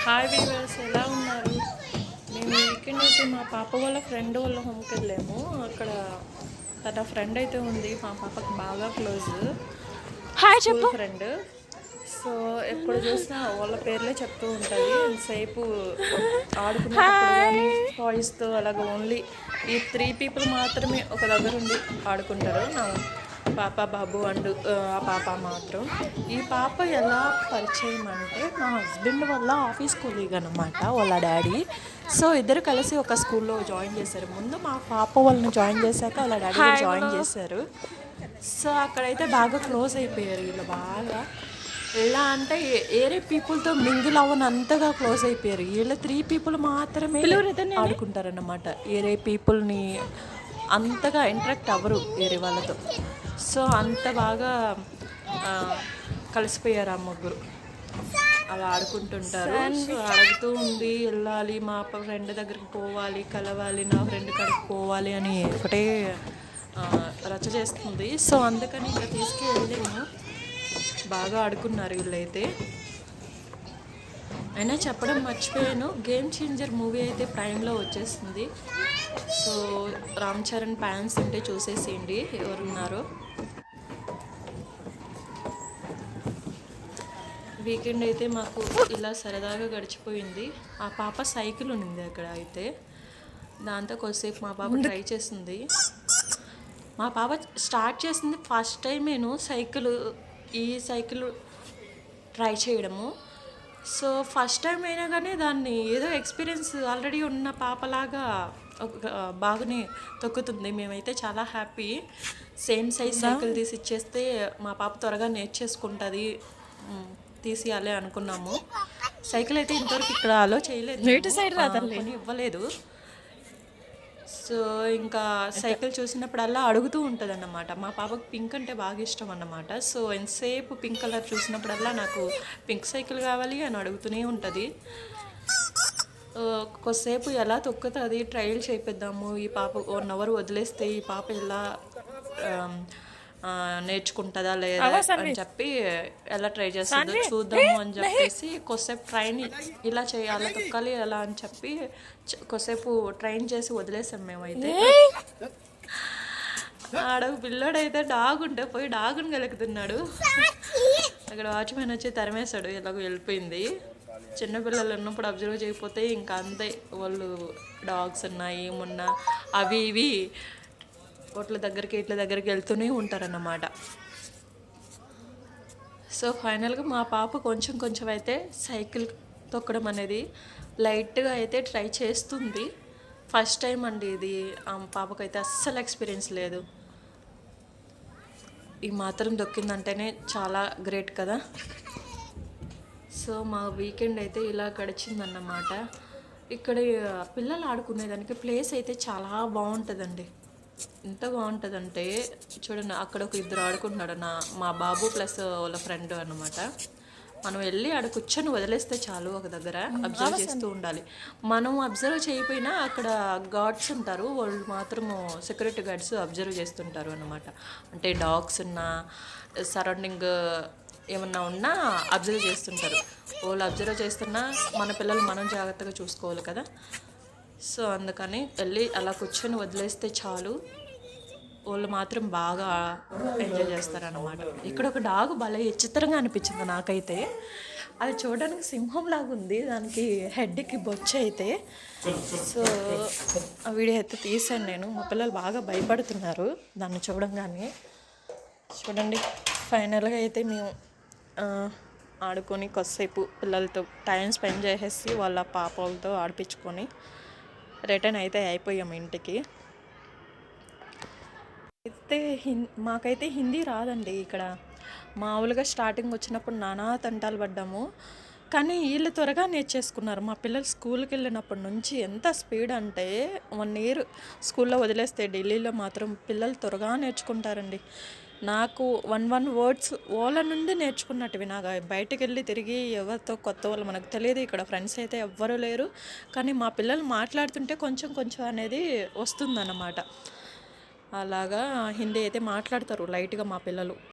Hi weavers, ఎలా ఉన్నారు? మేము వీకెండ్ అయితే మా పాప వాళ్ళ ఫ్రెండ్ వాళ్ళ హోమ్కి వెళ్ళాము. అక్కడ తన ఫ్రెండ్ అయితే ఉంది, మా పాపకి బాగా క్లోజ్ హాయ్ స్కూల్ చెప్పు. ఫ్రెండ్. సో ఎప్పుడు చూసినా వాళ్ళ పేర్లే చెప్తూ ఉంటుంది. ఎంతసేపు ఆడుకునేటప్పుడు కానీ టాయ్స్తో అలాగ ఓన్లీ ఈ 3 పీపుల్ మాత్రమే ఒక దగ్గర ఉండి ఆడుకుంటారు. నా పాప, బాబు అండ్ ఆ పాప మాత్రం. ఈ పాప ఎలా పరిచయం అంటే మా హస్బెండ్ వల్ల ఆఫీస్ కొలీగ్ అనమాట వాళ్ళ డాడీ. సో ఇద్దరు కలిసి ఒక స్కూల్లో జాయిన్ చేశారు. ముందు మా పాప వాళ్ళని జాయిన్ చేశాక వాళ్ళ డాడీ కూడా జాయిన్ చేశారు. సో అక్కడైతే బాగా క్లోజ్ అయిపోయారు వీళ్ళు. బాగా ఎలా అంటే ఏరే పీపుల్తో మింగిల్ అవ్వనంతగా క్లోజ్ అయిపోయారు. వీళ్ళు 3 పీపుల్ మాత్రమే ఆడుకుంటారన్నమాట. ఏరే పీపుల్ని అంతగా ఇంటరాక్ట్ అవ్వరు వేరే వాళ్ళతో. సో అంత బాగా కలిసిపోయారు ఆ ముగ్గురు. అలా ఆడుకుంటుంటారు. సో అడుగుతూ ఉంది, వెళ్ళాలి మా ఫ్రెండ్ దగ్గరికి పోవాలి, కలవాలి, నా ఫ్రెండ్ కాడికి పోవాలి అని ఒకటే రచ్చ చేస్తుంది. సో అందుకని ఇంకా తీసుకెళ్ళాము. బాగా ఆడుకున్నారు వీళ్ళైతే. అయినా చెప్పడం మర్చిపోయాను, గేమ్ చేంజర్ మూవీ అయితే ప్రైమ్లో వచ్చేస్తుంది. సో రామ్ చరణ్ ఫ్యాన్స్ ఉంటే చూసేసేయండి ఎవరున్నారో. వీకెండ్ అయితే మాకు ఇలా సరదాగా గడిచిపోయింది. ఆ పాప సైకిల్ ఉంది అక్కడ అయితే, దాంతో కొద్దిసేపు మా పాప ట్రై చేసింది. మా పాప స్టార్ట్ చేసింది ఫస్ట్ టైం నేను ఈ సైకిల్ ట్రై చేయడము. సో ఫస్ట్ టైం అయినా కానీ దాన్ని ఏదో ఎక్స్పీరియన్స్ ఆల్రెడీ ఉన్న పాపలాగా బాగానే తొక్కుతుంది. మేమైతే చాలా హ్యాపీ. సేమ్ సైజ్ సైకిల్ తీసి ఇచ్చేస్తే మా పాప త్వరగా నేర్చేసుకుంటుంది, తీసియాలి అనుకున్నాము. సైకిల్ అయితే ఇంతవరకు ఇక్కడ అలో చేయలేదు, కొని ఇవ్వలేదు. సో ఇంకా సైకిల్ చూసినప్పుడల్లా అడుగుతూ ఉంటుంది అన్నమాట. మా పాపకు పింక్ అంటే బాగా ఇష్టం అన్నమాట. సో ఎంతసేపు పింక్ కలర్ చూసినప్పుడల్లా నాకు పింక్ సైకిల్ కావాలి అని అడుగుతూనే ఉంటుంది. కొద్దిసేపు ఎలా తొక్కుతుంది ట్రయల్ చేపిద్దాము, ఈ పాప 1 అవర్ వదిలేస్తే ఈ పాప ఎలా నేర్చుకుంటుందా లేదా అని చెప్పి ఎలా ట్రై చేస్తుందో చూద్దాము అని చెప్పేసి కొద్దిసేపు ట్రైన్ ఇలా చేయాలి, తొక్కాలి ఎలా అని చెప్పి కొద్దిసేపు ట్రైన్ చేసి వదిలేసాం మేమైతే. పిల్లోడైతే డాగ్ ఉంటే పోయి డాగుని గెలుకుతున్నాడు. అక్కడ వాచ్మెన్ వచ్చి తరిమేశాడు, ఎలాగో వెళ్ళిపోయింది. చిన్నపిల్లలు ఉన్నప్పుడు అబ్జర్వ్ చేయకపోతే ఇంకా అంతే, వాళ్ళు డాగ్స్ ఉన్నాయి మొన్న అవి ఇవి ఇట్ల దగ్గరికి వెళ్తూనే ఉంటారన్నమాట. సో ఫైనల్గా మా పాప కొంచెం అయితే సైకిల్ తొక్కడం అనేది లైట్గా అయితే ట్రై చేస్తుంది. ఫస్ట్ టైం అండి ఇది. ఆ పాపకైతే అస్సలు ఎక్స్పీరియన్స్ లేదు. ఈ మాత్రం దొక్కిందంటేనే చాలా గ్రేట్ కదా. సో మా వీకెండ్ అయితే ఇలా గడిచిందన్నమాట. ఇక్కడ పిల్లలు ఆడుకునేదానికి ప్లేస్ అయితే చాలా బాగుంటుందండి. ఎంత బాగుంటుందంటే చూడండి, అక్కడ ఒక 2 ఆడుకుంటున్నాడు, మా బాబు ప్లస్ వాళ్ళ ఫ్రెండ్ అనమాట. మనం వెళ్ళి ఆడ కూర్చొని వదిలేస్తే చాలు, ఒక దగ్గర అబ్జర్వ్ చేస్తూ ఉండాలి. మనం అబ్జర్వ్ చేయకపోయినా అక్కడ గార్డ్స్ ఉంటారు, వాళ్ళు మాత్రము సెక్యూరిటీ గార్డ్స్ అబ్జర్వ్ చేస్తుంటారు అనమాట. అంటే డాగ్స్ ఉన్నా సరౌండింగ్ ఏమన్నా ఉన్నా అబ్జర్వ్ చేస్తుంటారు. వాళ్ళు అబ్జర్వ్ చేస్తున్నా మన పిల్లలు మనం జాగ్రత్తగా చూసుకోవాలి కదా. సో అందుకని వెళ్ళి అలా కూర్చొని వదిలేస్తే చాలు, వాళ్ళు మాత్రం బాగా ఎంజాయ్ చేస్తారన్నమాట. ఇక్కడ ఒక డాగ్ భలే విచిత్రంగా అనిపించింది నాకైతే. అది చూడడానికి సింహం లాగా ఉంది, దానికి హెడ్కి బొచ్చ అయితే. సో ఆ వీడియో అయితే తీసాను నేను. మా పిల్లలు బాగా భయపడుతున్నారు దాన్ని చూడంగానే. చూడండి, ఫైనల్గా అయితే మేము ఆడుకొని కొద్దిసేపు పిల్లలతో టైం స్పెండ్ చేసేసి వాళ్ళ పాపలతో ఆడిపించుకొని రిటర్న్ అయితే అయిపోయాము ఇంటికి. అయితే మాకైతే హిందీ రాదండి. ఇక్కడ మామూలుగా స్టార్టింగ్ వచ్చినప్పుడు నానా తంటాలు పడ్డాము, కానీ వీళ్ళు త్వరగా నేర్చేసుకున్నారు. మా పిల్లలు స్కూల్కి వెళ్ళినప్పటి నుంచి ఎంత స్పీడ్ అంటే 1 ఇయర్ స్కూల్లో వదిలేస్తే ఢిల్లీలో మాత్రం పిల్లలు త్వరగా నేర్చుకుంటారండి. నాకు 1 వర్డ్స్ వాళ్ళ నుండి నేర్చుకున్నట్టువి. నాకు బయటకు వెళ్ళి తిరిగి ఎవరితో కొత్త వాళ్ళు మనకు తెలియదు, ఇక్కడ ఫ్రెండ్స్ అయితే ఎవ్వరూ లేరు. కానీ మా పిల్లలు మాట్లాడుతుంటే కొంచెం అనేది వస్తుందన్నమాట. అలాగా హిందీ అయితే మాట్లాడతారు లైట్గా మా పిల్లలు.